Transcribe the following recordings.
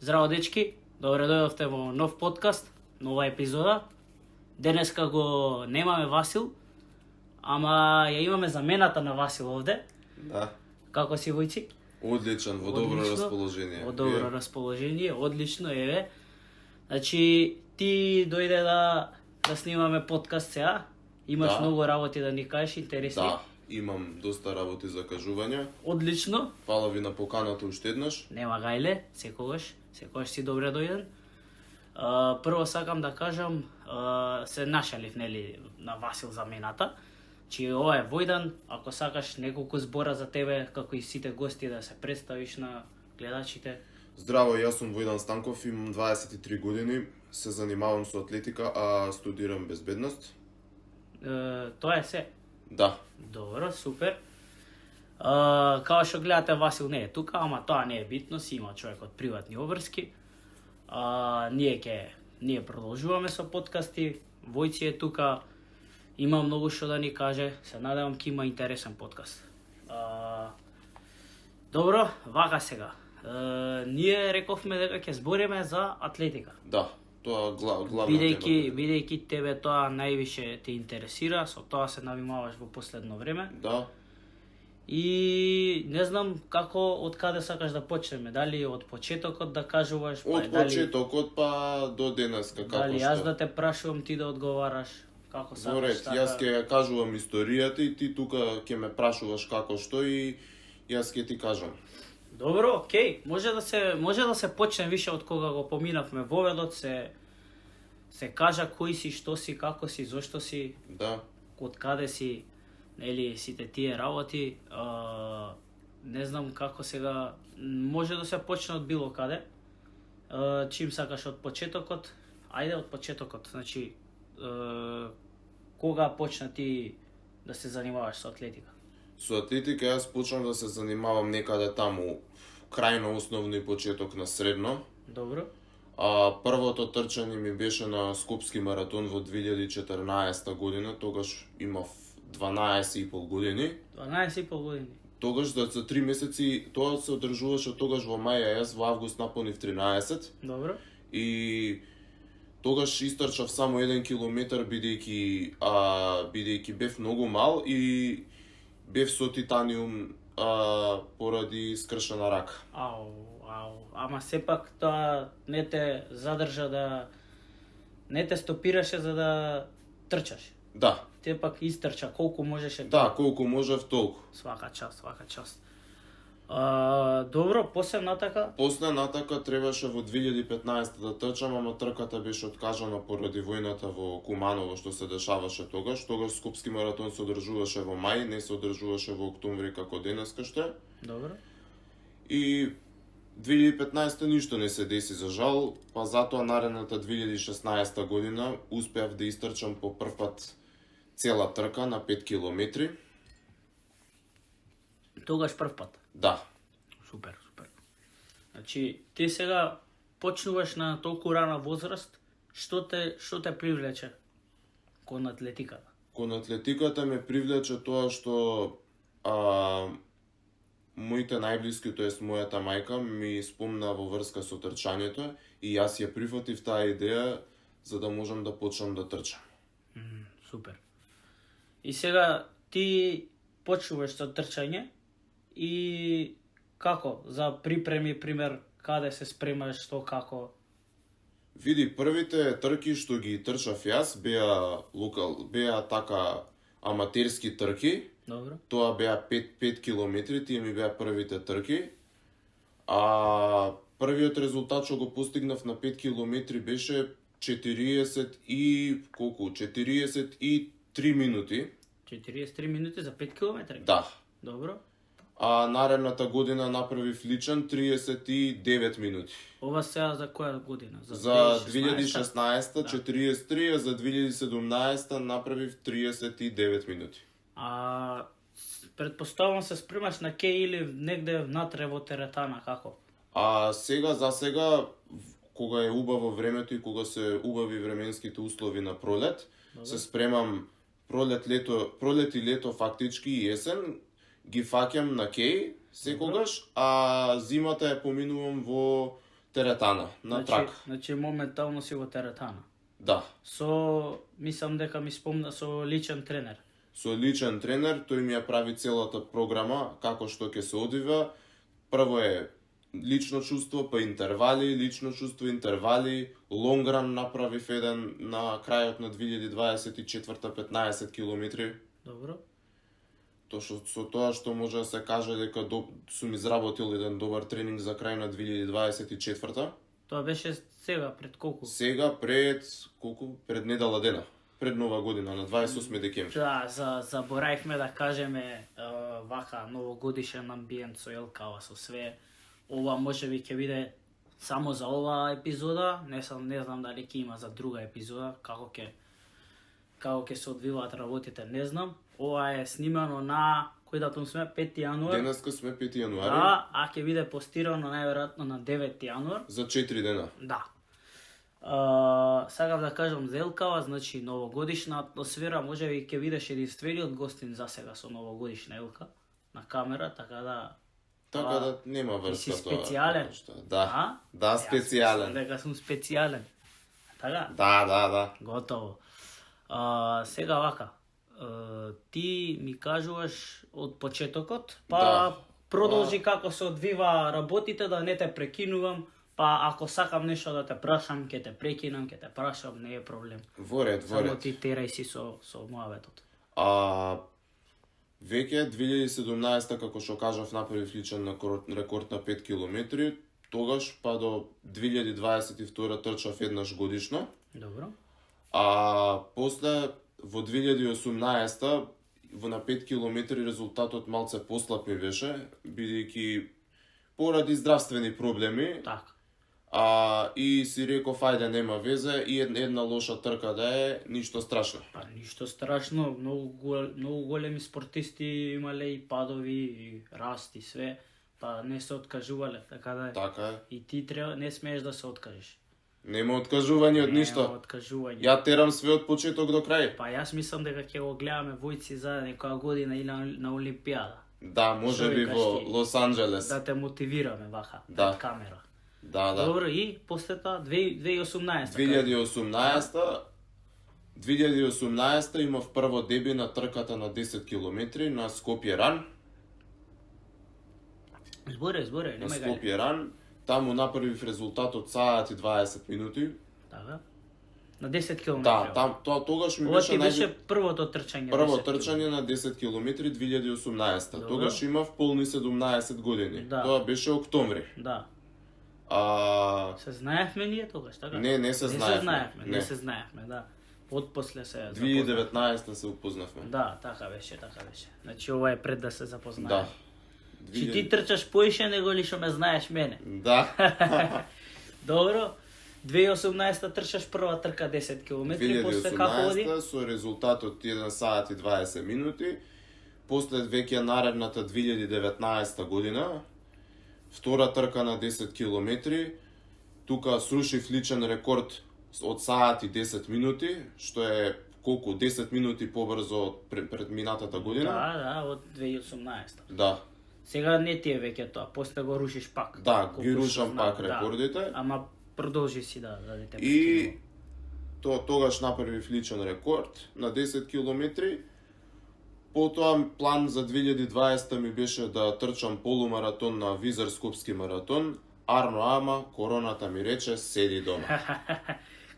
Здраво, дечки! Добре дојдовте во нов подкаст, нова епизода. Денеска го немаме Васил, ама ја имаме замената на Васил овде. Да. Како си, Војци? Одличен, во добро Одлично. расположение. Во добро расположение, одлично, еве. Значи, ти дојде да снимаме подкаст сега. Имаш Да. многу работи да ни кажеш, интересни. Да, имам доста работи за кажување. Одлично. Фала ви на поканата уште еднаш. Нема гајле, секогаш си добре дојден. Прво сакам да кажам, се нашалив, нели, на Васил замената. Чи ова е Војдан, ако сакаш неколку збора за тебе, како и сите гости, да се представиш на гледачите. Здраво, јас сум Војдан Станков, имам 23 години, се занимавам со атлетика, а студирам безбедност. Тоа е се. Да, Добро, супер. Као што гледате, Васил не е тука, ама тоа не е битно, си има човек од приватни обврски. Ние продолжуваме со подкасти, Војци е тука, има многу што да ни каже, се надевам ќе има интересен подкаст. Добро, вака сега. Ние рековме дека ќе збориме за атлетика. да, тоа главна тема. Бидејќи тебе тоа највише те интересира, со тоа се навимаваш во последно време. Да, И не знам како, од каде сакаш да почнеме, дали од почетокот да кажуваш, од почетокот па до денеска, како дали што. јас да те прашувам, ти да одговараш, како сакаш. Во ред, јас ќе ја кажувам историјата и ти тука ќе ме прашуваш како што и јас ќе ти кажам. Добро, окей, може да се почне више од кога го поминавме воведот, се кажа кој си, што си, како си, зошто си, Да. од каде си, нели, сите тие работи. Не знам како сега, може да се почне од било каде. Чим сакаш од почетокот? Ајде од почетокот, значи кога почна ти да се занимаваш со атлетика? Со атлетика јас почнав да се занимавам некаде таму крај на основно и почеток на средно. Добро. Првото трчање ми беше на Скопски маратон во 2014 година, тогаш имав 12,5 години. 12,5 години. Тогаш за 3 месеци тоа се одржуваше тогаш во мај, а јас во август наполнив 13 Добро. и тогаш истрчав само 1 километар бидејќи бев многу мал и бев со титаниум поради скршена рака. Ама сепак тоа не те задржа не те стопираше за да трчаш. Да, Те пак истрча колку можеше. да, колку можев толку. Свака част. Добро, после натака? После натака требаше во 2015 да трчам, ама трката беше откажана поради војната во Куманово што се дешаваше тогаш. Тогаш Скопски маратон се одржуваше во мај, не се одржуваше во октомври како денеска што е. Добро. И 2015 ништо не се деси за жал, па затоа наредната 2016 година успеав да истрчам по прв пат цела трка на 5 километри. Тогаш прв пат. Да, Супер. Значи, ти сега почнуваш на толку рана возраст, што те привлече кон атлетиката? кон атлетиката ме привлече тоа што моите најблиски, тоест мојата мајка, ми спомна во врска со трчањето и јас ја прифатив таа идеја за да можам да почнам да трчам. Супер. И сега ти почнуваш со трчање и како? За припреми, пример, каде се спремаш, што, како? Види, првите трки што ги трчав јас беа така аматерски трки. Добро. Тоа беа 5 километри, тие ми беа првите трки. Првиот резултат што го постигнав на 5 километри беше 43 минути. 43 минути за 5 километри? Да. Добро. А наредната година направив личен 39 минути. Ова сега за која година? За 2016 Да. 43, а за 2017 направив 39 минути. Предпоставам се спремаш на ке или негде внатре во теретана, како? За сега, кога е убаво времето и кога се убави временските услови на пролет, се спремам пролет и лето фактички и есен, ги фаќам на кеј секогаш, а зимата ја поминувам во Теретана, на трак. Значи моментално си во теретана. Да. Мислам дека ми спомна со личен тренер. Со личен тренер, тој ми ја прави целата програма, како што ќе се одвива. Прво е лично чувство, па интервали, лично чувство, интервали, лонгран направив еден на крајот на 2024 15 километри. Добро. Со тоа што може да се каже дека сум изработил еден добар тренинг за крај на 2024. Тоа беше сега, пред колку? Сега пред недела дена, пред Нова година на 28 декември. Да, заборавивме да кажеме вака новогодишен амбиент со Елкава, со све. Ова можеби ќе биде само за оваа епизода, не знам дали ќе има за друга епизода, како ќе се одвиваат работите, не знам. Ова е снимано на кој датум сме 5 јануар. Денеска сме 5 јануари. Да, а ќе биде постирано најверојатно на 9 јануар. За 4 дена. Да. Сакав да кажам за Елкава, значи новогодишна атмосфера, можеби ќе бидеш единствениот гостин за сега со новогодишна Елка на камера, така да нема врска си тоа. специјален. Да. Да, специјален. Дека сум специјален. Така? Да. Готово. Сега вака, ти ми кажуваш од почетокот, па продолжи како се одвива работите, да не те прекинувам, па ако сакам нешто да те прашам, ќе те прекинам, ќе те прашам, не е проблем. Во ред. Само ти терај си со моабетот. Веќе 2017 како што кажав направив личен рекорд на 5 километри, тогаш па до 2022 трчав еднаш годишно. Добро. После во 2018 на 5 километри резултатот малце послаб ми беше, бидејќи поради здравствени проблеми. Така. И си реков, ајде, нема везе, и една лоша трка да е, ништо страшно. Па ништо страшно, многу големи спортисти имале и падови, и расти, све, па не се откажувале, така да е. Така е. И ти не смееш да се откажеш. Нема откажување од ништо. Нема откажување. Ја терам све од почеток до крај. Па јас мислам дека ќе го гледаме војци за некоја година или на Олимпијада. Да, може би во Лос Анџелес. Да те мотивираме вака, пред камера. Да. Добро, и после тоа 2018. 2018 имав прво деби на трката на 10 километри на Скопје Ран. Зборе, нема на гајле. Скопје Ран. Таму направив резултат од саат и 20 минути. Така. На 10 км. Да, тогаш ми Ова беше ти беше првото трчање. Прво трчање на 10 километри 2018. Добро. Тогаш имав полни 17 години. Да. Тоа беше октомври. Да. Се знаевме ние тогаш, така? Не се знаевме. Не се знаевме, да. После се 2019 се упознавме. Да, така беше. Значи ова е пред да се запознаеме. Да. Чи ти трчаш поише него ли што ме знаеш мене? Да. Добро. 2018 трчаш прва трка 10 км, после како оди? 2018 со резултат од 1 саат и 20 минути. После веќе наредната 2019 година, втора трка на 10 км, тука срушив личен рекорд од саат и 10 минути, што е колку 10 минути побрзо од пред минатата година. Да, од 2018. Да. Сега не ти е веќе тоа, после го рушиш пак. Да, ги рушам пак рекордите. Ама продолжи си да те И тогаш направив личен рекорд на 10 километри. Потоа план за 2020 ми беше да трчам полумаратон на Визар Скопски маратон. Арно ама, короната ми рече, седи дома.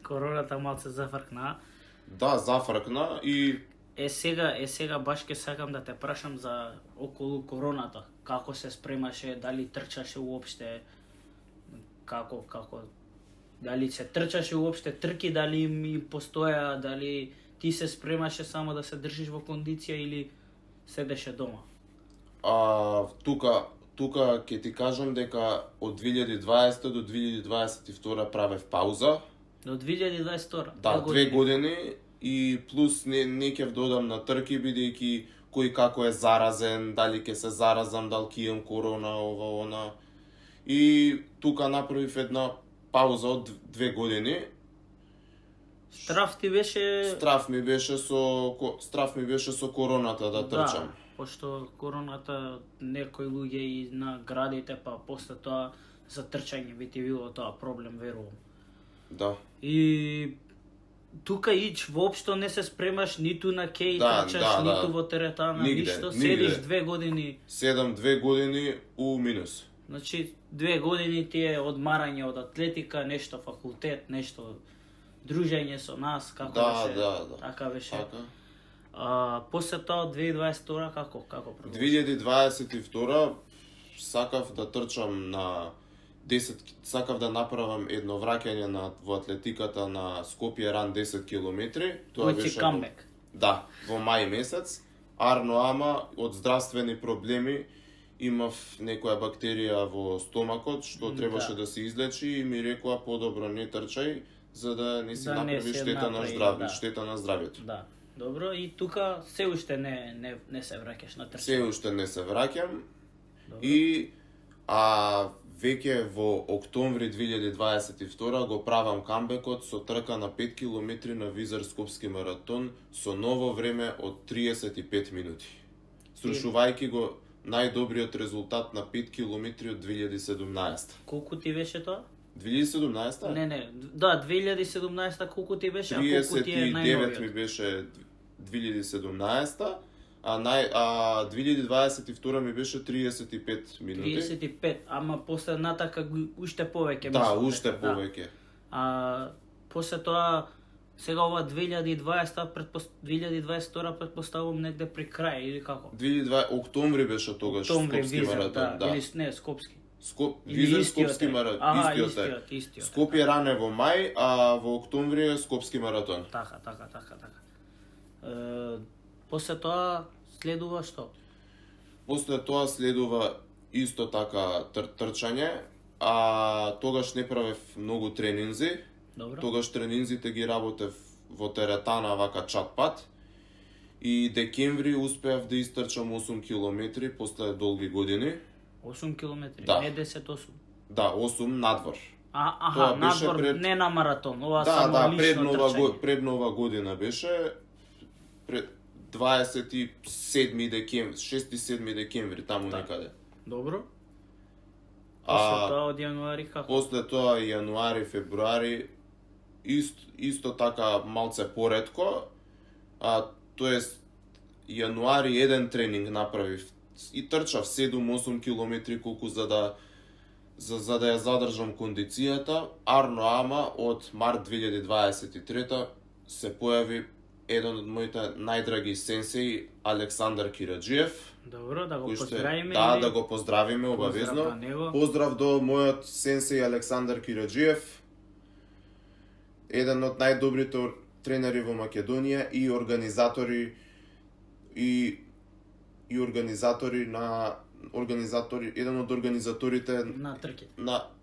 Короната малце зафркна. Да, зафркна и... Сега баш ке сакам да те прашам за околу короната. Како се спремаше, дали трчаше уопште, како, дали се трчаше уопште трки, дали им постоја, дали ти се спремаше само да се држиш во кондиција или седеше дома? Тука ќе ти кажам дека од 2020 до 2022 правев пауза. До 2022? Да, 2 години и плюс не ќе додам на трки, бидејќи кој како е заразен, дали ќе се заразам, дали ќе имам корона, ова, она. И тука направив една пауза од 2 години. Страв ти беше... Страв ми беше со короната да трчам. Да, пошто короната некои луѓе и на градите, па после тоа за трчање би ти било тоа проблем, верувам. Да. И тука ич воопшто не се спремаш ниту на кеј трчаш, ниту во теретана, Нигде, ништо, нигде. седиш 2 години. 2 години у минус. Значи 2 години ти е одмарање од атлетика, нешто факултет, нешто дружење со нас, како беше. Да. Така беше. Така. После тоа 2022 како продолжи? 2022 сакав да трчам на 10, сакав да направам едно враќање во атлетиката на Скопје Ран 10 километри. Тоа беше камбек. Да, во мај месец. Арно ама од здравствени проблеми имав некоја бактерија во стомакот што требаше да се излечи и ми рекоа подобро не трчај за да не си направи штета на штета на здравјето. Да. Добро, и тука се уште не се враќаш на трчање. Се уште не се враќам. Добро. И веќе во октомври 2022 го правам камбекот со трка на 5 км на Визар Скопски маратон со ново време од 35 минути. Срушувајќи го најдобриот резултат на 5 км од 2017. Колку ти беше тоа? 2017? Не. Да, 2017 колку ти беше, а колку ти е 39 ми беше 2017, а 2022 ми беше 35 минути. 35, ама после натака уште повеќе. Да, мислам, уште дека, повеќе. После тоа сега ова 2022 претпоставувам негде при крај или како? Октомври беше тогаш Скопски маратон, да. Или не, Скопски. Визар Скопски маратон, истиот. Скопје Ран е во мај, а во октомври е Скопски маратон. Така. После тоа следува што? После тоа следува исто така трчање, а тогаш не правев многу тренинзи. Добро. Тогаш тренинзите ги работев во теретана вака чат-пат. И декември успеав да истрчам 8 километри после долги години. 8 километри, да. Не 10-8. Да, 8 надвор. Надвор, не на маратон, ова само лично трчање. Пред нова година беше, пред 27 декември, 6-7 декември, таму некаде. Добро. После тоа од јануари како? После тоа јануари, февруари, исто така малце поретко, тоест јануари еден тренинг направив и трчав 7-8 километри колку за да ја задржам кондицијата. Арно ама од март 2023 се појави еден од моите најдраги сенсеи Александар Кираџиев. Добро, да го поздравиме. Да го поздравиме обавезно. Поздрав до мојот сенсеј Александар Кираџиев. Еден од најдобрите тренери во Македонија и еден од организаторите на трките.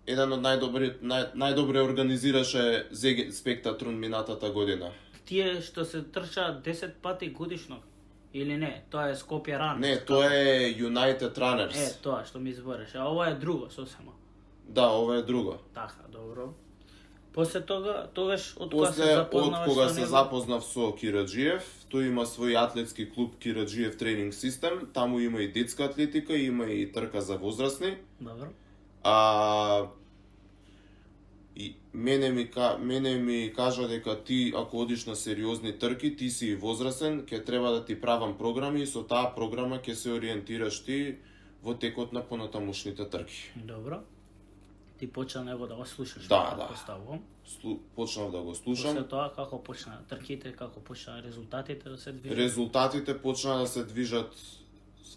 Еден од најдобре организираше ЗГ Спектатрон минатата година. Тие што се трчаат 10 пати годишно или не? Тоа е Скопје Ран. Не, тоа е United Runners. Тоа што ми збореше. А ова е друго сосема. Да, ова е друго. Така, добро. После тогаш од кога се запознав со Кираџиев, тој има свој атлетски клуб Кираџиев тренинг систем, таму има и детска атлетика, има и трка за возрастни. Добро. И мене ми кажа дека ти ако одиш на сериозни трки, ти си возрастен, ќе треба да ти правам програми и со таа програма ќе се ориентираш ти во текот на понатамошните трки. Добро. Ти почна него да го слушаш. Да. Поставувам. Почнав да го слушам. После тоа како почна трките, како почна резултатите да се движат? Резултатите почна да се движат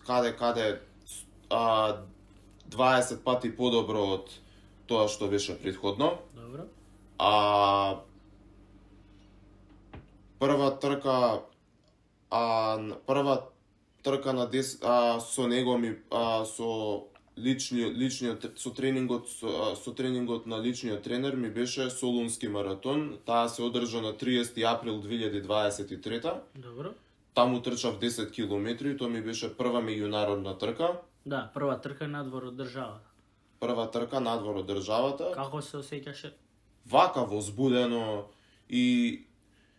каде 20 пати подобро од тоа што беше претходно. Добро. Прва трка на 10 со него ми со тренингот на личниот тренер ми беше Солунски маратон. Таа се одржа на 30 април 2023. Добро. Таму трчав 10 километри, тоа ми беше прва меѓународна трка. Да, прва трка надвор од државата. Прва трка надвор од државата. Како се осеќаше? Вака возбудено и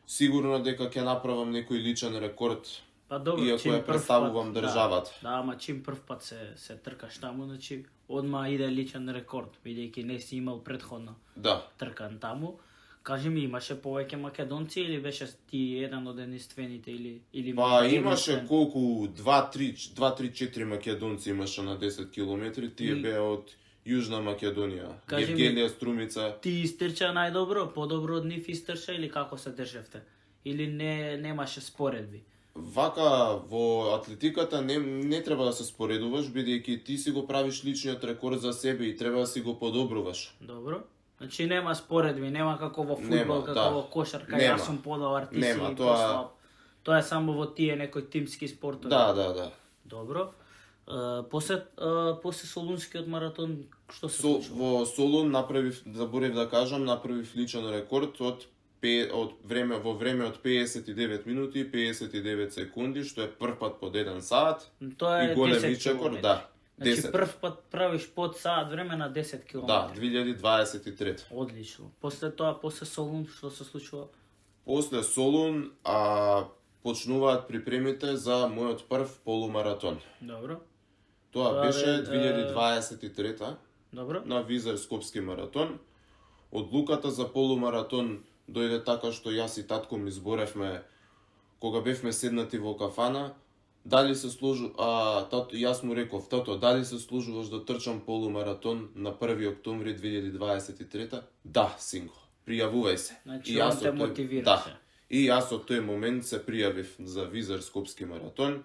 сигурно дека ќе направам некој личен рекорд Па добро, иако чим ја прв представувам пат, државата. Да, ама чим прв пат се тркаш таму, значи одма иде личен рекорд, бидејќи не си имал претходно Да. тркан таму. Кажи ми, имаше повеќе македонци или беше ти еден од единствените или Па можда имаше единствен? колку 2-3-4 македонци имаше на 10 километри, тие И- беа од Јужна Македонија. Кажи ми- Евгенија Струмица. Ти истрча најдобро, подобро од нив истрча или како се држевте? Или немаше споредби? Вака во атлетиката не треба да се споредуваш, бидејќи ти си го правиш личниот рекорд за себе и треба да си го подобруваш. Добро. Значи нема споредби, нема како во фудбал, Нема, како да. во кошарка, Нема. јас сум подобар, ти Нема, си тоа- послаб. Тоа е само во тие некои тимски спортови. Да. Добро. После Солунскиот маратон, што се Со, случило? во Солун заборев да кажам, направив личен рекорд во време од 59 минути и 59 секунди, што е прв пат под 1 саат. Тоа и е голем 10 личен рекорд, километри. да. Значи 10. прв пат правиш под саат време на 10 км. Да, 2023. Одлично. После тоа, после Солун, што се случува? После Солун почнуваат припремите за мојот прв полумаратон. Добро. Тоа Тоа беше бе, 2023 Добро. на Визер Скопски маратон. Одлуката за полумаратон дојде така што јас и татко ми зборевме кога бевме седнати во кафана, дали се јас му реков, тато, дали се служуваш да трчам полумаратон на 1 октомври 2023? Да, синко, пријавувај се. Значи, И јас он те од тој- мотивираше. Да. И јас од тој момент се пријавив за Визер Скопски маратон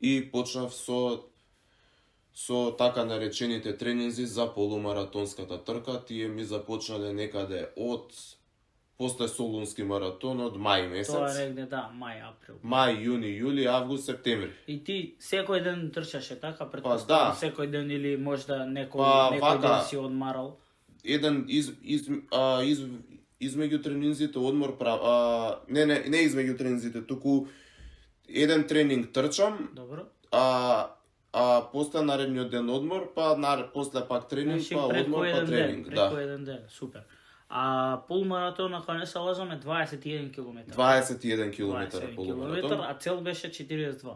и почнав со така наречените тренинзи за полумаратонската трка. Тие ми започнале некаде после Солунски маратон од мај Тоа месец. негде, да, мај, април. Мај, јуни, јули, август, септември. И ти секој ден трчаше така, да. предпоставам, секој ден или можда некој, Па, некој вака. ден си одмарал. Измеѓу тренинзите одмор не измеѓу тренинзите, туку еден тренинг трчам, Добро. после наредниот ден одмор, после пак тренинг, Значи, па преку одмор, па еден тренинг, ден, да. преку еден ден, супер. А полумаратон, ако не се лажаме, 21 км. 21 км 21 полумаратон. км, а цел беше 42.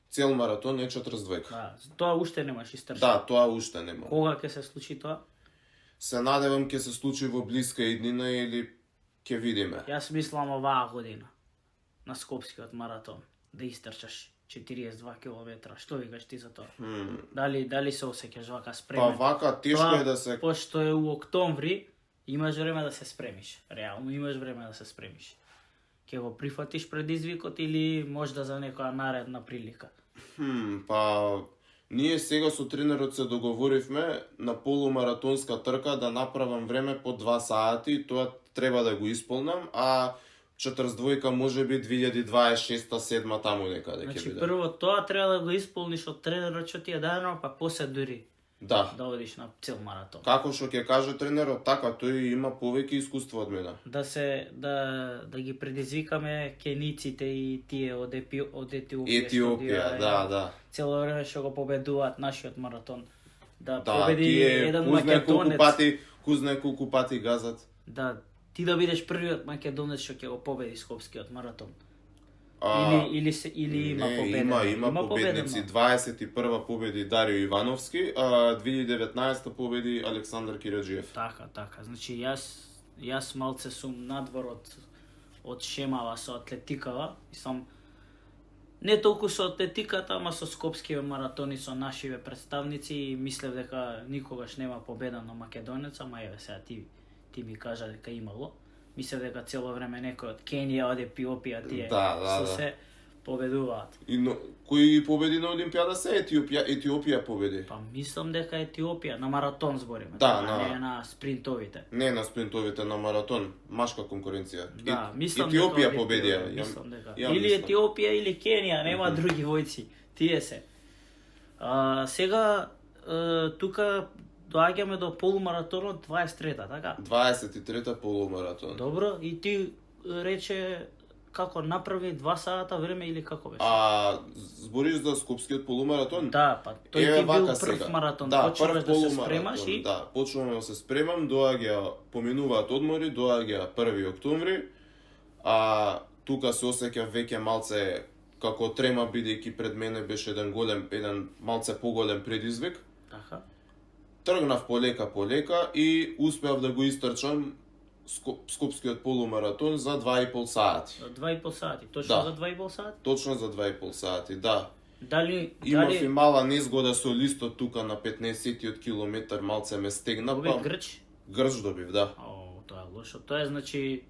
Цел маратон е 42. Да, тоа уште немаш истрча. Да, тоа уште нема. Кога ќе се случи тоа? Се надевам ќе се случи во блиска иднина или ќе видиме. Јас мислам оваа година на Скопскиот маратон да истрчаш 42 км. Што викаш ти за тоа? Дали се осеќаш вака Па спремен? вака тешко е да се Пошто е у октомври, имаш време да се спремиш. Реално имаш време да се спремиш. Ќе го прифатиш предизвикот или можда за некоја наредна прилика? Па ние сега со тренерот се договоривме на полумаратонска трка да направам време по 2 сати и тоа треба да го исполнам, а 42 може би 2026-7 таму некаде ќе Значи биде. прво тоа треба да го исполниш од тренерот што ти е дадено, па после дури Да. да одиш на цел маратон. Како што ќе каже тренерот, така тој има повеќе искуство од мене. Да ги предизвикаме кениците и тие од Етиопија. Етиопија, да. Цело време што го победуваат нашиот маратон. Да, Да, победи тие еден кузне колку македонец. колку пати газат. Да, ти да бидеш првиот македонец што ќе го победи Скопскиот маратон. А, Или има не, победено? има победници. 21 победи Дарио Ивановски, а 2019 победи Александар Кираджиев. Така. Значи јас малце сум надвор од шемава со атлетикава и сам не толку со атлетиката, ама со Скопскиот маратон и со нашиве представници и мислев дека никогаш нема победено македонец, ама еве сега ти ми кажа дека имало. Мислев дека цело време некој од Кенија, од Епиопија, тие Да. се победуваат. Кој победи на Олимпијада се Етиопија победи. Па мислам дека Етиопија на маратон збориме, Да, не на спринтовите. Не на спринтовите, на маратон, машка конкуренција. Да, мислам Етиопија дека победија. Мислам дека. ја Или мислам. Етиопија или Кенија, нема други војци. Тие се. Сега тука доаѓаме до полумаратонот 23-та, така? 23-та полумаратон. Добро, и ти рече како направи 2 сата време или како беше? Збориш за Скопскиот полумаратон? Да, па тој Еве ти бил вака прв сега. маратон, Да, почнуваш прв да се полумаратон, спремаш и Да, почнувам да се спремам, поминуваат одмори, доаѓа 1 октомври, тука се осеќав веќе малце како трема бидејќи пред мене беше еден малце поголем предизвик. Така. Тргнав полека и успеав да го истрчам Скопскиот полумаратон за 2,5 сати. За 2,5 сати. Точно Да. за 2,5 сати? Точно за 2,5 сати, да. Имав и мала незгода со листот тука на 15-тиот километар, малце ме стегна, Добив грч? Грч добив, да. О, тоа е лошо. Тоа е значи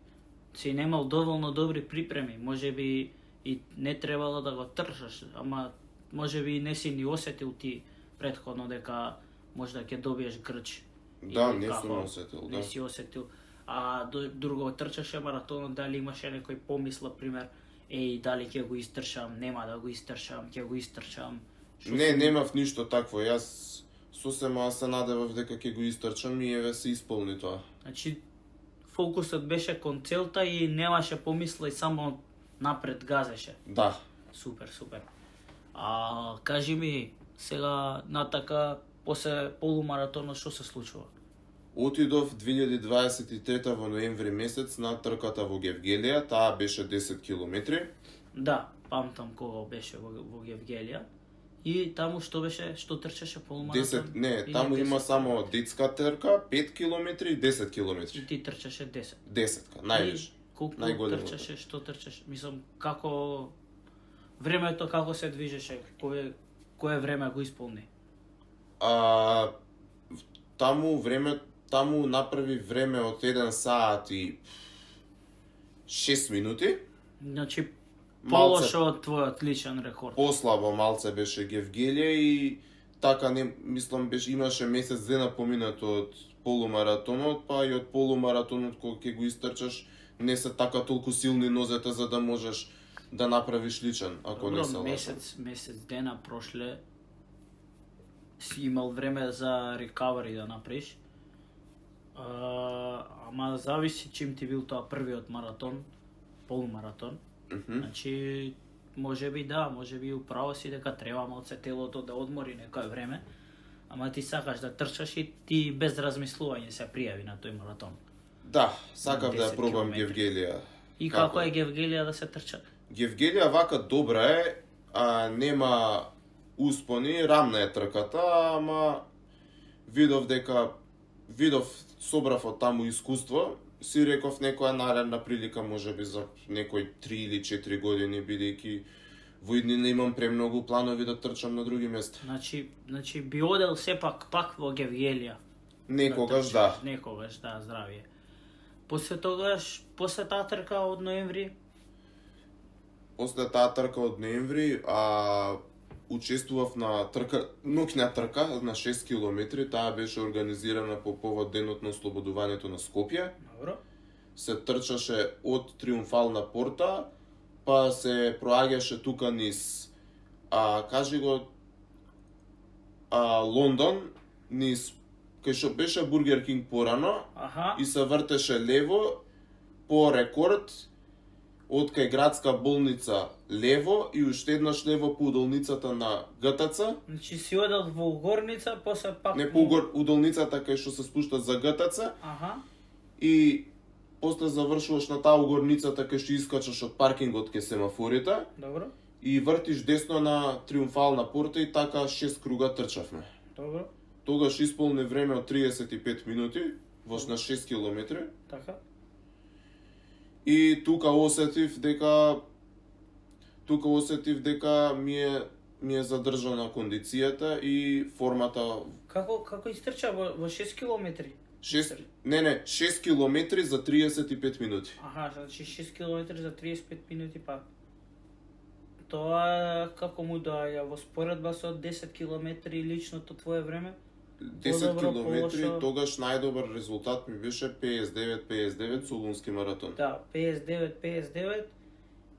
си немал доволно добри припреми. Можеби и не требало да го трчаш, ама можеби и не си ни осетил ти претходно дека можда ќе добиеш грч. Да, Или не како, сум осетил, да. Не си осетил. А друго трчаше маратонот, дали имаше некој помисла, пример, дали ќе го истрчам, нема да го истрчам, ќе го истрчам. Не, немав ништо такво. Јас сосема се надевав дека ќе го истрчам и еве се исполни тоа. Значи, фокусот беше кон целта и немаше помисла и само напред газеше. Да. Супер, супер. Кажи ми, сега натака, после полумаратонот, што се случува? Отидов 2023 во ноември месец на трката во Гевгелија, таа беше 10 километри. Да, памтам кога беше во Гевгелија. И таму што беше, што трчаше полумаратон? 10, не, Или таму 10? има само детска трка, 5 километри и 10 И километри. ти трчаше 10. 10, највише. Колку најголемото. трчаше, што трчаше? Мислам, како времето како се движеше, кое време го исполни? Таму направи време од 1 саат и 6 минути. Значи, Малце полошо од твојот личен рекорд. послабо малце беше Гевгелија и така не мислам имаше месец дена поминато од полумаратонот, па и од полумаратонот кога ќе го истрчаш не се така толку силни нозете за да можеш да направиш личен, ако не се лажам. месец дена прошле си имал време за recovery да направиш. Ама зависи чим ти бил тоа првиот маратон, полумаратон. Значи, можеби управо си дека треба малце телото да одмори некое време, ама ти сакаш да трчаш и ти без размислување се пријави на тој маратон. Да, сакав да 10 ја пробам километри. Гевгелија. И како е Гевгелија да се трча? Гевгелија вака добра е, нема успони, рамна е трката, ама собрав од таму искуство, си реков некоја наредна прилика можеби за некој 3 или 4 години, бидејќи во иднина имам премногу планови да трчам на други места. Значи би одел сепак пак во Гевгелија. Некогаш да. Некогаш, да, здравие. После таа трка од ноември, После таа трка од ноември, учествував на ноќна трка на 6 километри, таа беше организирана по повод денот на ослободувањето на Скопје. добро. Се трчаше од Триумфална порта, па се проаѓаше тука низ кажи го Лондон, низ кај што беше Бургер Кинг порано и се вртеше лево по рекорд од кај градска болница лево и уште еднаш лево по удолницата на ГТЦ. Значи си одел во Горница, после пак... Не по удолницата кај што се спушта за ГТЦ. И после завршуваш на таа угорницата кај што искачаш од паркингот кај семафорите. Добро. И вртиш десно на Триумфална порта и така 6 круга трчавме. Добро. Тогаш исполни време од 35 минути, на 6 километри. Така. И тука осетив дека ми е задржана кондицијата и формата. Како истрча во 6 километри? 6 километри за 35 минути. Значи 6 километри за 35 минути, па тоа како му доаѓа во споредба со 10 километри личното твое време? 10 километри, тогаш најдобар резултат ми беше 59-59 Солунски маратон. Да, 59-59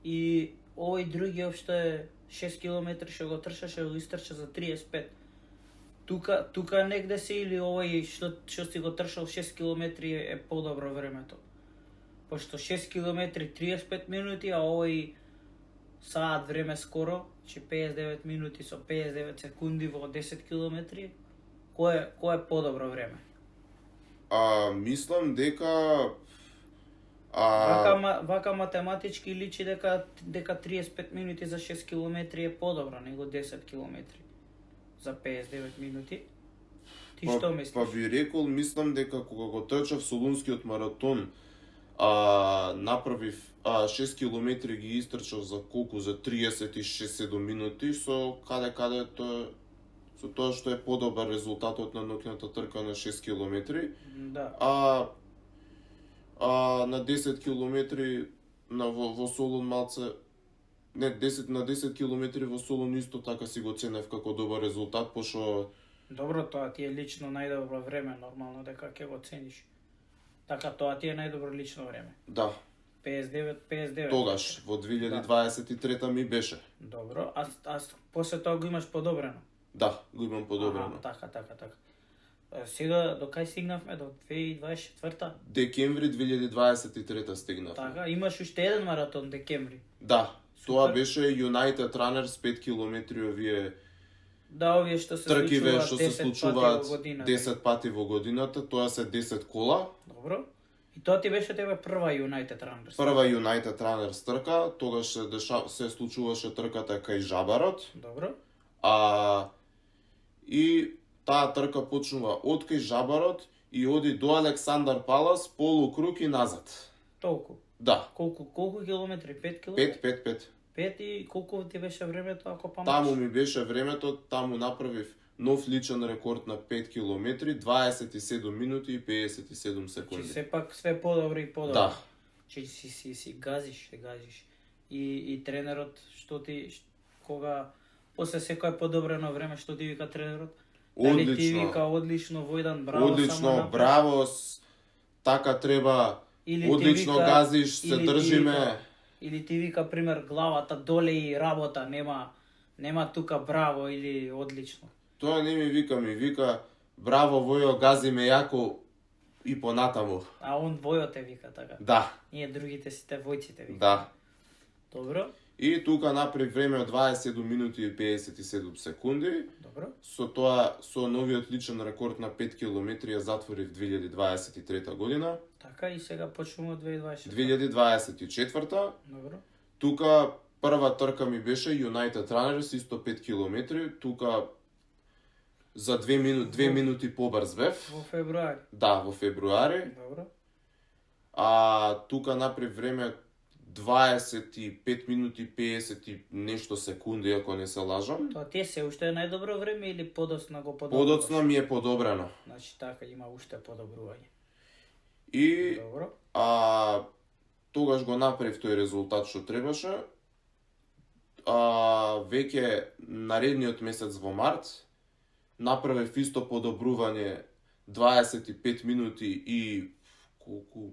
и овој други општо 6 километри што го трчаше, го истрча за 35. Тука негде си или овој што си го трчал 6 километри е подобро времето? Пошто 6 километри 35 минути, а овој саат време скоро, че 59 минути со 59 секунди во 10 километри, кој е подобро време? Мислам дека Вака математички личи дека 35 минути за 6 километри е подобро него 10 километри за 59 минути. Ти што мислиш? Па би рекол, мислам дека кога го трчав Солунскиот маратон, направив 6 километри ги истрчав за колку? За 36-7 минути, со каде со тоа што е подобар резултатот на ноќната трка на 6 километри. Да. На 10 километри во Солун малце на 10 километри во Солун исто така си го ценев како добар резултат, пошто Добро, тоа ти е лично најдобро време, нормално дека ќе го цениш. Така, тоа ти е најдобро лично време. да, 59. тогаш во 2023 ми беше. Добро, а после тоа го имаш подобрено. Да, го имам подобрено. Така. Сега до кај стигнавме? До 2024-та? Декември 2023 стигнав. Така, имаш уште еден маратон декември. Да, Супер. тоа беше United Runners 5 километри овие Да, овие што се тркиве случуваат што се 10 случуваат пати во годината. 10 пати во годината, тоа се 10 кола. Добро. И тоа ти беше тебе прва United Runners. Прва United Runners трка, тогаш се случуваше трката кај Жабарот. Добро. И таа трка почнува од кај Жабарот и оди до Александар Палас, полукруг и назад. Толку. Да, Колку километри? 5 километри? 5. 5 и колку ти беше времето ако памтиш? Таму ми беше времето, таму направив нов личен рекорд на 5 километри, 27 минути и 57 секунди. Че сепак све подобро и подобро. Да. Че си газиш. И тренерот кога после секое подобрено време што ти вика тренерот? Дали ти Одлично. вика одлично Војдан, браво, само Одлично, напред? браво, така треба, Или ти одлично вика- газиш, се или ти држиме. вика- Или ти вика пример главата доле и работа, нема тука браво или одлично. Тоа не ми вика, браво Војо, гази ме јако и понатаму. А он Војо те вика така. Да, Ние другите сите војците вика. да. Добро? И тука направи време од 27 минути и 57 секунди. Добро. Со новиот личен рекорд на 5 километри ја затворив 2023 година. Така и сега почнуваме од 2020. 2024 Добро. тука прва трка ми беше United Runners, исто 5 километри. Тука за 2 минути побрз бев. Во февруари. Да, во февруари. Добро. Тука направи време 25 минути 50 и нешто секунди, ако не се лажам. Тоа ти се уште е најдобро време или подоцна го подобруваш? Подоцна ми е подобрено. Значи така има уште подобрување. И Добро. тогаш го направив тој резултат што требаше. Веќе наредниот месец во март направив исто подобрување 25 минути и колку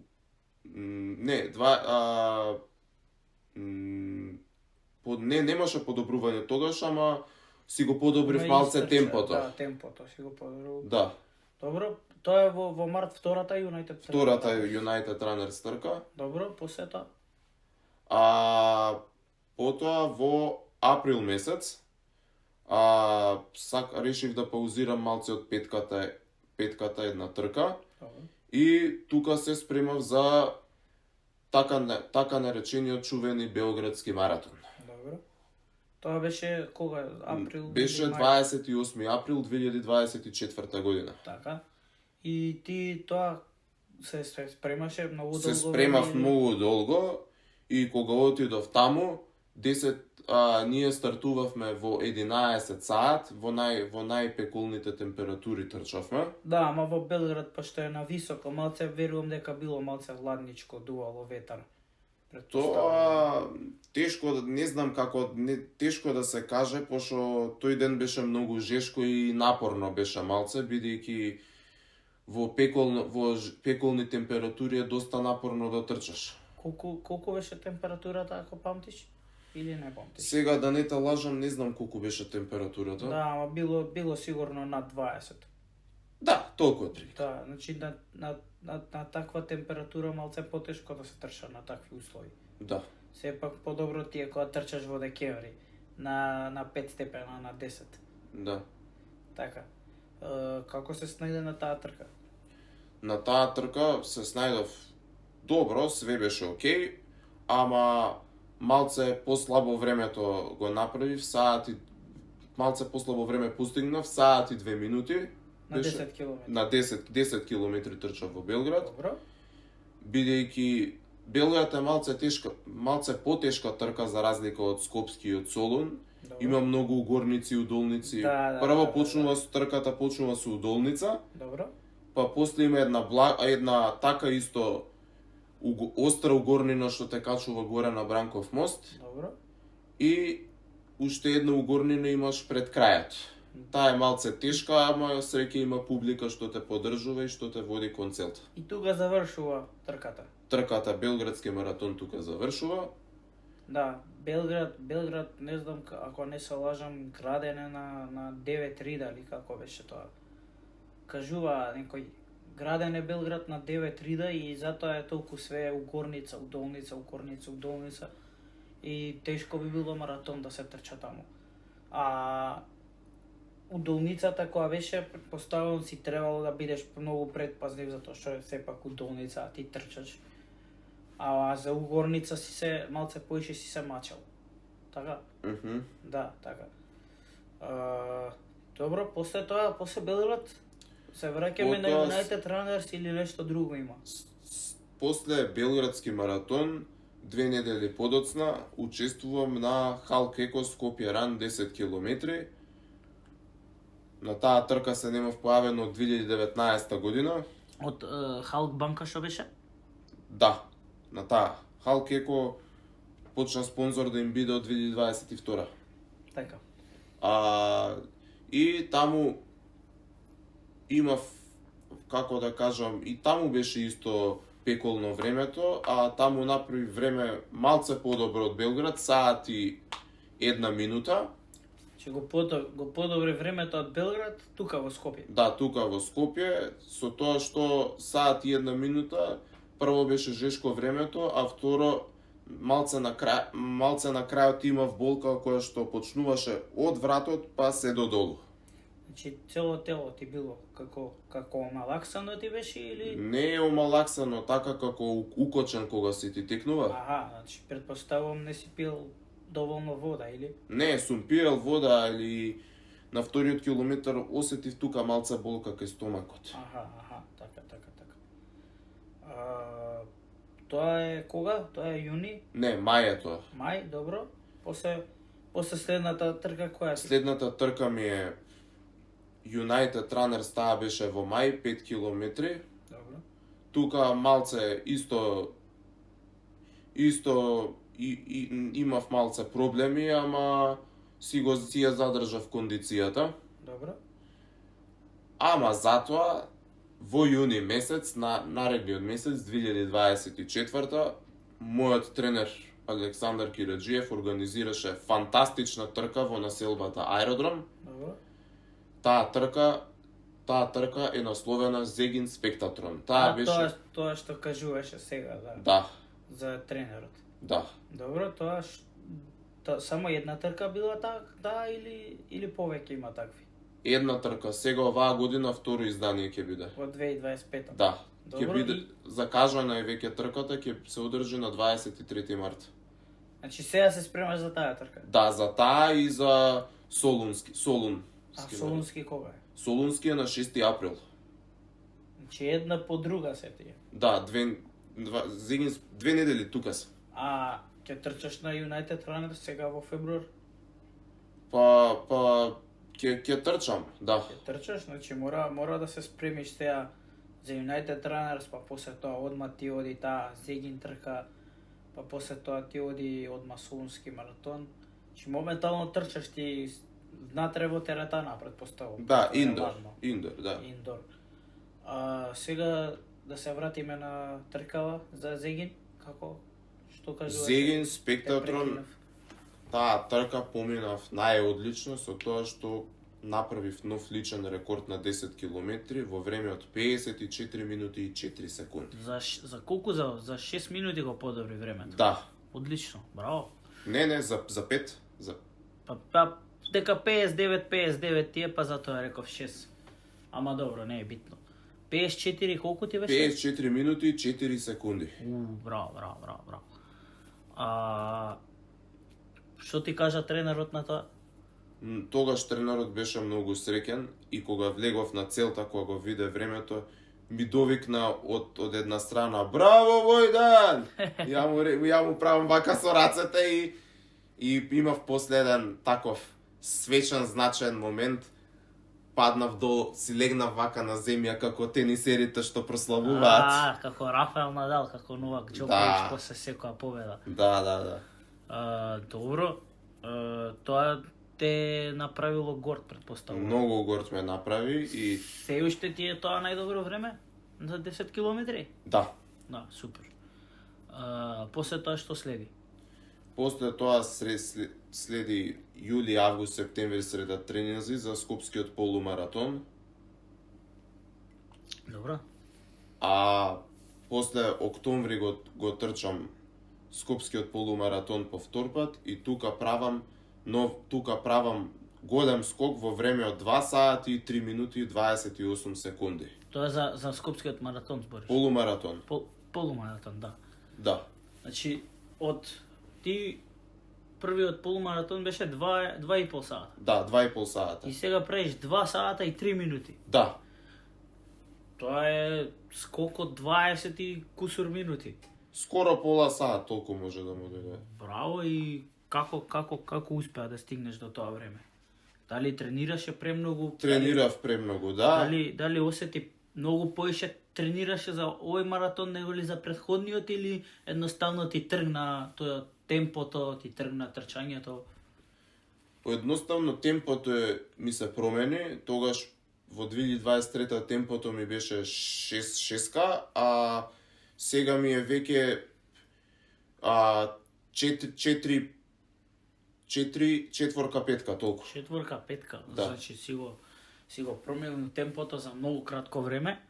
немаше подобрување тогаш, ама си го подобрив малце темпото. Да, темпото си го подобрува. Да. Добро, тоа е во март втората United. Втората United Runners трка. Добро, после тоа. Потоа во април месец решив да паузирам малце од петката една трка. Добро. И тука се спремав за така наречениот чувени Белградски маратон. Добро. Тоа беше кога? Април? Беше или мај? 28 април 2024 година. Така. И ти тоа се спремаше многу долго? Се спремав или- многу долго и кога отидов таму, ние стартувавме во 11 саат, во најпекулните температури трчавме. Да, ама во Белград, пошто е на високо, малце верувам дека било малце хладничко, дувало ветар. Тоа тешко, не знам како, тешко да се каже, пошто тој ден беше многу жешко и напорно беше малце, бидејќи во пеколни температури е доста напорно да трчаш. Колку беше температурата, ако памтиш? Или не памтиш? Сега да не те лажам, не знам колку беше температурата. Да, ама било сигурно над 20. Да, толку отприлика. Да, значи на таква температура малце потешко да се трча на такви услови. Да. Сепак подобро ти е кога трчаш во декември на 5 степена, на 10. Да. Така. Како се снајде на таа трка? На таа трка се снајдов добро, све беше окей, ама малце послабо времето го направив, малце послабо време постигнав, саат и 2 минути. На 10 км. На 10 километри трчав во Белград, Добро. бидејќи Белград е малце потешка трка за разлика од Скопски и од Солун. Добро. Има многу угорници и удолници. Прво почнува со трката, почнува со удолница, Добро. па после има една така исто остра угорнина што те качува горе на Бранков мост Добро. и уште една угорнина имаш пред крајот. Таа е малце тешка, ама среќа има публика што те поддржува и што те води кон целта. И тука завршува трката. Трката Белградски маратон тука завршува. Да, Белград, не знам, ако не се лажам, граден е на 9 рида или како беше тоа. Кажува некој, граден е Белград на 9 рида и затоа е толку све угорница, удолница. И тешко би било маратон да се трча таму. А удолницата која беше, предпоставувам си требало да бидеш многу предпазлив затоа што е сепак удолница, а ти трчаш. А за угорница си се малце поише си се мачал. Така? Да, така. Добро, после тоа, после Белград се враќаме на United Runners или нешто друго има? После Белградски маратон 2 недели подоцна учествувам на Халк Еко Скопје Ран 10 километри. На таа трка се немав појавен од 2019 година. Од Халк банка што беше? Да, на таа. Халк Еко почна спонзор да им биде од 2022. Така. И таму имав, како да кажам, и таму беше исто пеколно времето, а таму направи време малце подобро од Белград, саат и 1 минута. Че го подобри времето од Белград тука во Скопје. Да, тука во Скопје, со тоа што саат и 1 минута, прво беше жешко времето, а второ малце на крајот имав болка која што почнуваше од вратот па се додолу. Значи цело тело ти било како омалаксано ти беше или? Не е омалаксано, така како укочен кога си ти текнува. Аха, значи предпоставувам не си пил доволно вода или? Не, сум пиел вода, или на вториот километар осетив тука малце болка кај стомакот. Аха, така. Тоа е кога? Тоа е јуни? Не, мај е тоа. Мај, добро. После следната трка која ти? Следната трка ми е United Runners, таа беше во мај, 5 километри. Добро. Тука малце исто имав малце проблеми, ама си ја задржав кондицијата. Добро. Ама затоа во јуни месец, наредниот месец 2024, мојот тренер Александар Кираджиев организираше фантастична трка во населбата Аеродром. Добро. Таа трка е насловена Зегин Спектатрон. Тоа што кажуваше сега, да. Да. За тренерот. Да. Добро, само една трка била таа или повеќе има такви? Една трка, сега оваа година второ издание ќе биде. Во 2025. Да. Добро, Ќе биде закажана е веќе трката, ќе се одржи на 23 март. Значи сега се спремаш за таа трка? Да, за таа и за Солун. А Солунски кога е? Солунски е на 6 април. Значи една по друга се тие. Да, 2 недели тука се. А ќе трчаш на United Runners сега во февруар? Ќе трчам, да. Ќе трчаш, значи мора да се спремиш сега за United Runners, па после тоа одма ти оди таа Зегин трка, па после тоа ти оди одма Солунски маратон. Значи моментално трчаш ти внатре во теретана, предпоставувам. Да, индор, да. Индор. Сега да се вратиме на тркава за Зегин, како? Што кажуваш? Зегин Спектатрон, таа трка поминав најодлично со тоа што направив нов личен рекорд на 10 километри во време од 54 минути и 4 секунди. За колку? За 6 минути го подобри времето? Да. Одлично, браво. Не, за 5. Па дека 59 тие, па затоа реков 6. Ама добро, не е битно. 54 колку ти беше? 54 минути и 4 секунди. Браво, браво, браво, браво. Што ти кажа тренерот на тоа? Тогаш тренерот беше многу среќен и кога влегов на целта, кога го виде времето, ми довикна од една страна: "Браво, Војдан!" Ја му правам вака со рацете и имав последен таков свечен, значаен момент. Паднав долу, си легнав вака на земја како тенисерите што прославуваат. Како Рафаел Надал, како Новак Џоковиќ после секоја победа. Да. Добро. Тоа те направило горд, претпоставувам. Многу горд ме направи и Се уште ти е тоа најдобро време? За 10 километри? да. Да, супер. После тоа што следи? После тоа следи јули, август, септември среда тренинзи за скопскиот полумаратон, Добро. а после октомври го трчам скопскиот полумаратон по втор пат и тука правам голем скок во време од 2 сати и 3 минути и 28 секунди. Тоа за скопскиот маратон збориш? Полумаратон. Полумаратон, да. Да. Значи, ти првиот полумаратон беше 2,5 сата. Да, 2,5 сата. И сега правиш 2 сата и 3 минути. Да. Тоа е скок од 20 и кусур минути. Скоро пола сат толку може да му дојде. Браво, и како успеа да стигнеш до тоа време? Дали тренираше премногу? Тренирав премногу, да. Дали осети многу поише тренираше за овој маратон него ли за претходниот, или едноставно ти тргна тоа темпото, ти тргна трчањето? Едноставно темпото ми се промени, тогаш во 2023 темпото ми беше 6-6, а сега ми е веќе 4-4-5 толку. 4-5, Да. значи си го променил темпото за многу кратко време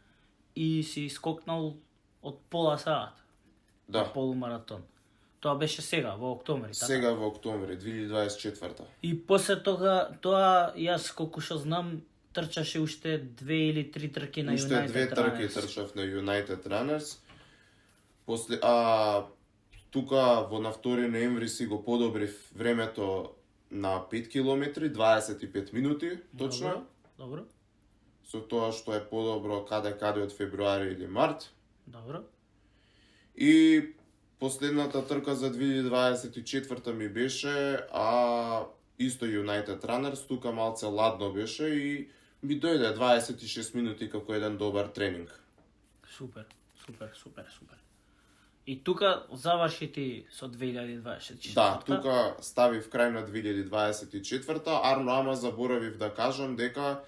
и си скокнал од пола саат. Да. Полумаратон. Тоа беше сега, во октомври, така? Сега во октомври 2024. И после тоа, јас колку што знам, трчаше уште 2 или 3 трки на Уште United 2 трки Runners. трчав на United Runners. После тука на 2 ноември си го подобрив времето на 5 километри, 25 минути, точно. Добро. Со тоа што е подобро каде од февруари или март. Добро. И последната трка за 2024 ми беше исто United Runners, тука малце ладно беше и ми дојде 26 минути како еден добар тренинг. Супер. И тука заврши ти со 2024. Да, тука ставив крај на 2024. Арно, ама заборавив да кажам дека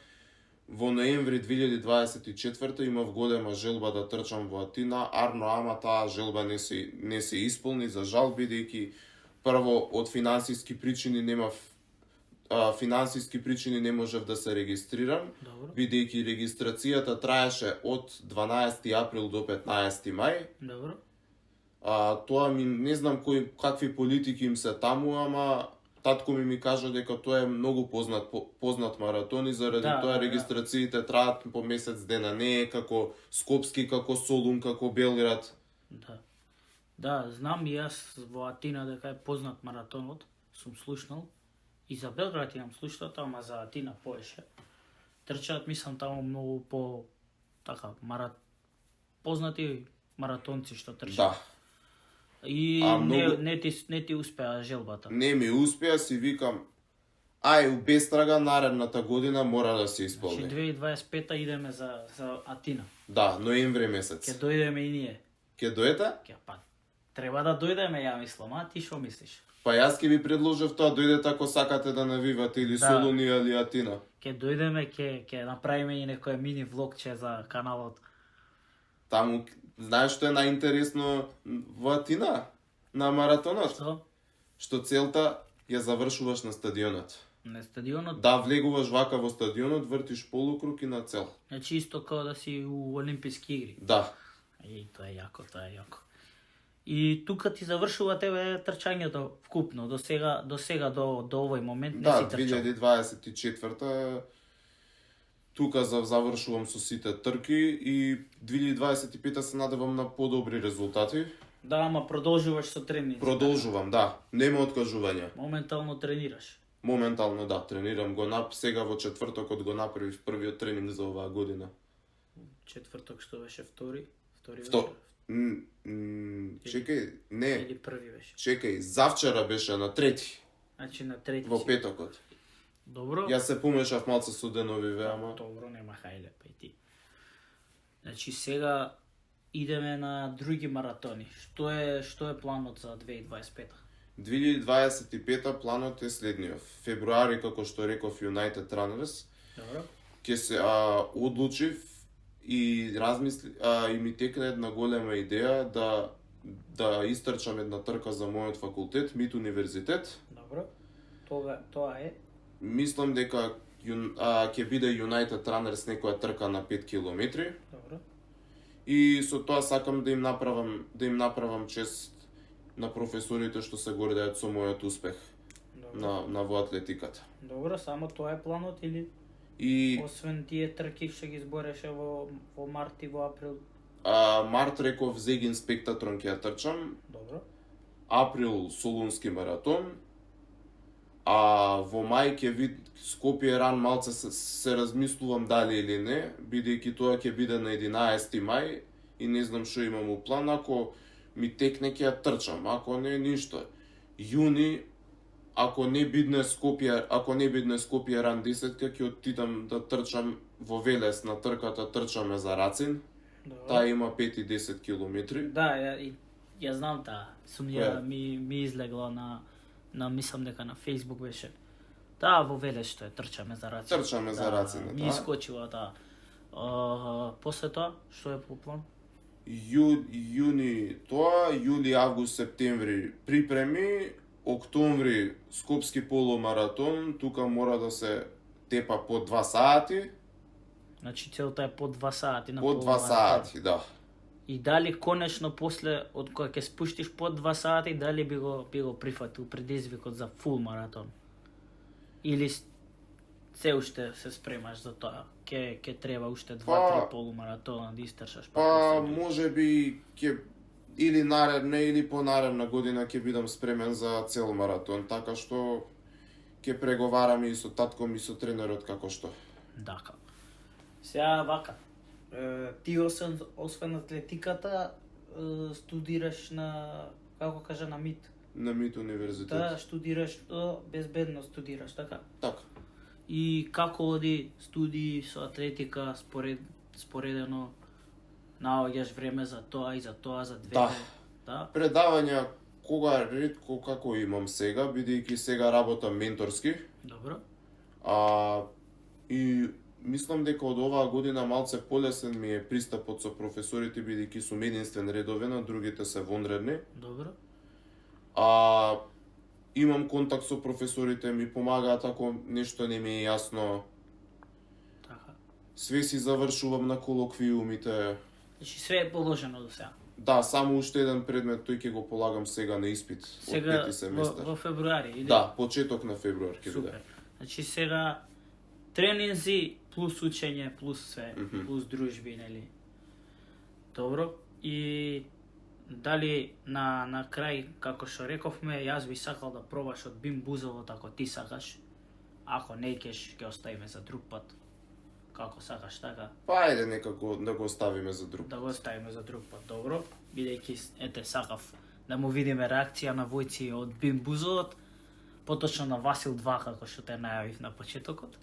во ноември 2024 имав голема желба да трчам во Атина. Арно, ама таа желба не се исполни, за жал, бидејќи прво од финансиски причини не можев да се регистрирам, Добро. бидејќи регистрацијата траеше од 12 април до 15 мај. Добро. Тоа не знам какви политики им се таму, ама татко ми кажа дека тоа е многу познат маратон и заради тоа регистрациите траат по месец дена, не е како Скопски, како Солун, како Белград. Да, знам и јас во Атина дека е познат маратонот, сум слушнал. И за Белград имам слушнато, ама за Атина поеше. Трчаат, мислам, таму многу по познати маратонци што трчаат. Да. И не ти успеа желбата. Не ми успеа, си викам, без трага наредната година мора да се исполни. Значи 2025 идеме за Атина. Да, ноември месец. Ќе дојдеме и ние. Ќе дојдете? Треба да дојдеме, ја мислам, а ти што мислиш? Па јас ќе ви предложев тоа, дојдете ако сакате да навивате или Солун или Атина. Ќе дојдеме, ќе направиме и некој мини влогче за каналот. Таму, знаеш што е најинтересно во Атина? На маратонот? Што целта ја завршуваш на стадионот. На стадионот? Да, влегуваш вака во стадионот, вртиш полукруг и на цел. Значи исто како да си у Олимписки игри. Да. И тоа е јако. И тука ти завршува тебе трчањето вкупно, до сега, до овој момент не си трчал. Да, 2024 тука завршувам со сите трки и 2025 се надевам на подобри резултати. Да, ама продолжуваш со тренинг. Продолжувам, да, нема откажување. Моментално тренираш. Моментално да, тренирам сега во четвртокот го направив првиот тренинг за оваа година. Четврток што беше втори? Вто... Чекај, не, Или први беше? чекај, завчера беше на трети, Значи на трети во си. петокот. Добро. Јас се помешав малце со денови, ама Добро, нема хајле, па и ти. Значи сега идеме на други маратони. Што е планот за 2025? 2025 планот е следниот. Февруари, како што реков, United Runners, Добро. ќе се одлучив и и ми текна една голема идеја да истрчам една трка за мојот факултет, МИТ универзитет. Добро. Тоа е. Мислам дека ќе биде United Runners некоја трка на 5 километри. Добро. И со тоа сакам да им направам чест на професорите што се гордеат со мојот успех Добро. на во атлетиката. Добро, само тоа е планот или И освен тие трки што ги збореше во март и во април? март реков Зегин Спектатрон ќе ја трчам, Добро. април Солунски маратон, а во мај ќе Скопје ран малце се размислувам дали или не, бидејќи тоа ќе биде на 11 мај и не знам што имам у план, ако ми текне ќе ја трчам, ако не ништо. Јуни, ако не бидне Скопје ран 10 ќе отидам да трчам во Велес на трката трчаме за Рацин. Добро. Таа има 5 и 10 километри. Да, ја знам таа. Која? Ми излегла на мислам дека на Facebook беше. Таа во Велес што е трчаме за Рацин. Трчаме за Рацин, Ми да. искочила таа. После тоа што е по план? Јуни тоа, јули, август, септември припреми, октомври Скопски полумаратон, тука мора да се тепа по 2 сати, Значи целта е по 2 сати на по 2 полумаратон. сати, да. И дали конечно после од кога ќе спуштиш по 2 сати, дали би го прифатил предизвикот за фул маратон? Или се уште се спремаш за тоа? Ќе треба уште 2-3 полумаратона да истршаш? Па може би ќе или наредна или понаредна година ќе бидам спремен за цел маратон, така што ќе преговараме и со татком и со тренерот како што. Дака. Сега вака. Ти освен атлетиката студираш на како кажа на МИТ. На МИТ универзитет. Да, студираш безбедност студираш, така? Така. И како оди студии со атлетика споредено наоѓаш време за тоа и за тоа за двете? Да. Да? Предавања кога ретко како имам сега, бидејќи сега работам менторски. Добро. И мислам дека од оваа година малце полесен ми е пристапот со професорите, бидејќи сум единствен редовен, а другите се вонредни. Добро. Имам контакт со професорите, ми помагаат ако нешто не ми е јасно. Така. Све си завршувам на колоквиумите. Значи све е положено до сега. Да, само уште еден предмет, тој ќе го полагам сега на испит од Сега пети семестар. во февруари или? Да, почеток на февруар ќе биде. Супер. Значи сега тренинзи плюс учење плюс све, плюс дружби, нели? Добро. И дали на крај, како што рековме, јас би сакал да пробаш од Бим Бузовот ако ти сакаш. Ако не ќе оставиме за друг пат. Како сакаш, така? Па ајде некако да го оставиме за друг. Да го оставиме за друг пат, добро. Бидејќи ете сакав да му видиме реакција на војци од Бим Бузовот, поточно на Васил 2 како што те најавив на почетокот.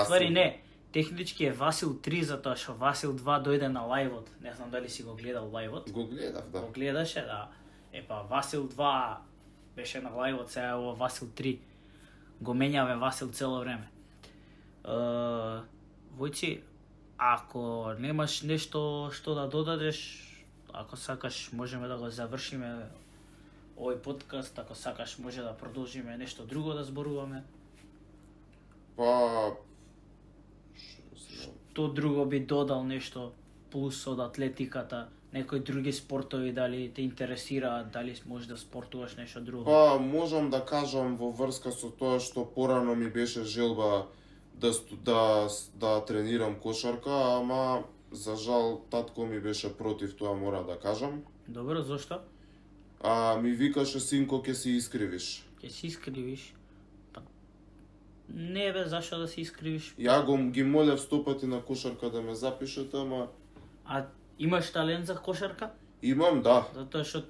Ствари не, технички е Васил 3 затоа што Васил 2 дојде на лајвот. Не знам дали си го гледал лајвот. Го гледав, да. Го гледаше, да. Епа Васил 2 беше на лајвот, сега е ова Васил 3. Го менјаве Васил цело време. Војци, ако немаш нешто што да додадеш, ако сакаш можеме да го завршиме овој подкаст, ако сакаш може да продолжиме нешто друго да зборуваме. Па Што друго би додал нешто плюс од атлетиката, некои други спортови дали те интересираат, дали можеш да спортуваш нешто друго? Па можам да кажам во врска со тоа што порано ми беше желба да тренирам кошарка, ама за жал татко ми беше против тоа, мора да кажам. Добро, зошто? Ми викаше, синко, ќе се искривиш. Ќе се искривиш. Па не бе, зашо да се искривиш? Ја ги молев 100 пати на кошарка да ме запишете, ама А имаш талент за кошарка? имам, да. Затоа што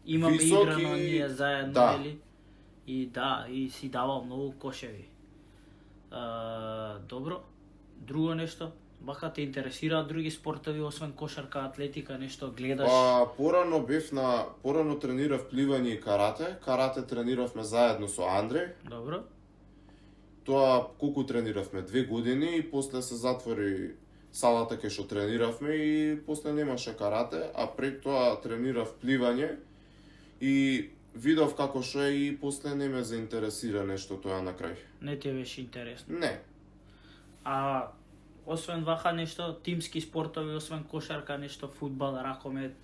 имаме Висок играно и- ние заедно, да. нели? И си давал многу кошеви. Добро. Друго нешто? Бака те интересираат други спортови освен кошарка, атлетика, нешто гледаш? Порано тренирав пливање и карате. Карате трениравме заедно со Андреј. Добро. Тоа колку трениравме 2 години и после се затвори салата кај што трениравме и после немаше карате, а пред тоа тренирав пливање и видов како што е и после не ме заинтересира нешто тоа на крај. Не ти беше интересно. Не. А освен вака нешто, тимски спортови, освен кошарка, нешто фудбал, ракомет,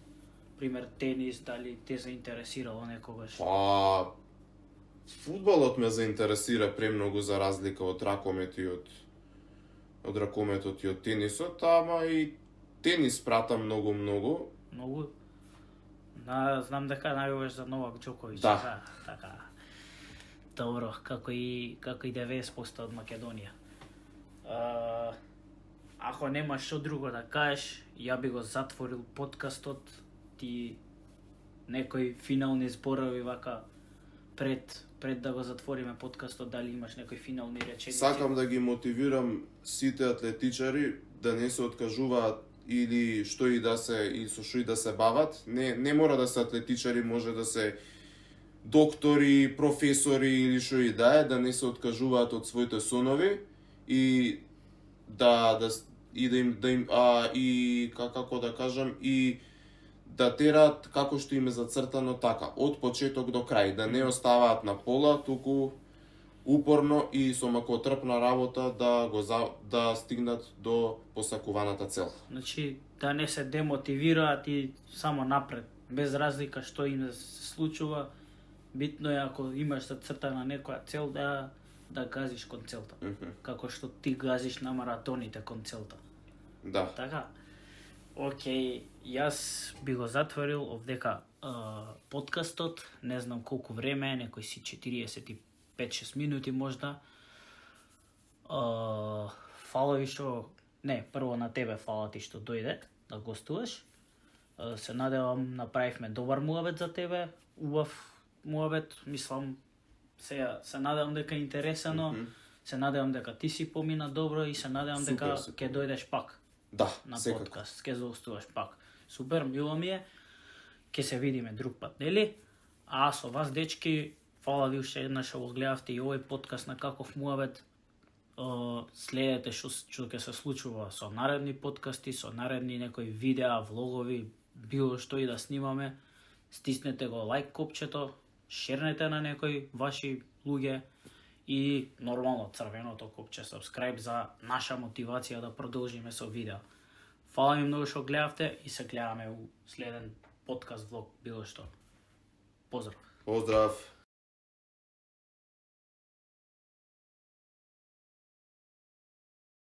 пример тенис, дали те заинтересирало некогаш? Па фудбалот ме заинтересира премногу за разлика од ракомет и од ракометот и од тенисот, ама и тенис пратам многу. Многу. Знам дека најуваш за Новак Џоковиќ. Да. Така. Добро, како и 90% од Македонија. Ако немаш што друго да кажеш, ја би го затворил подкастот. Ти некои финални зборови вака пред да го затвориме подкастот, дали имаш некои финални реченици? Сакам да ги мотивирам сите атлетичари да не се откажуваат или што и да се и со што и да се бават. Не мора да се атлетичари, може да се доктори, професори или што и да не се откажуваат од своите сонови и како да кажам и да терат како што им е зацртано така, од почеток до крај, да не оставаат на пола, туку упорно и со макотрпна работа да стигнат до посакуваната цел. Значи, да не се демотивираат и само напред, без разлика што им се случува. Битно е ако имаш зацртана некоја цел да газиш кон целта. Како што ти газиш на маратоните кон целта. Да. Така. Океј, јас би го затворил овдека подкастот, не знам колку време е, некои си 45-6 минути можда. Фала ви што... Не, прво на тебе фала ти што дојде да гостуваш. Се надевам направивме добар муабет за тебе, убав муабет, мислам, се надевам дека е интересано, се надевам дека ти си помина добро и се надевам дека ќе дојдеш пак. Да, на секако. подкаст, ќе заостуваш пак. Супер, мило ми е. Ќе се видиме друг пат, нели? А со вас, дечки, фала ви уште еднаш што го гледавте и овој подкаст на Каков муабет. Следете што ќе се случува со наредни подкасти, со наредни некои видеа, влогови, било што и да снимаме. Стиснете го лайк копчето, шернете на некои ваши луѓе и нормално црвеното копче subscribe за наша мотивација да продолжиме со видеа. Фала ми многу што гледавте и се гледаме у следен подкаст влог, било што. Поздрав! Поздрав!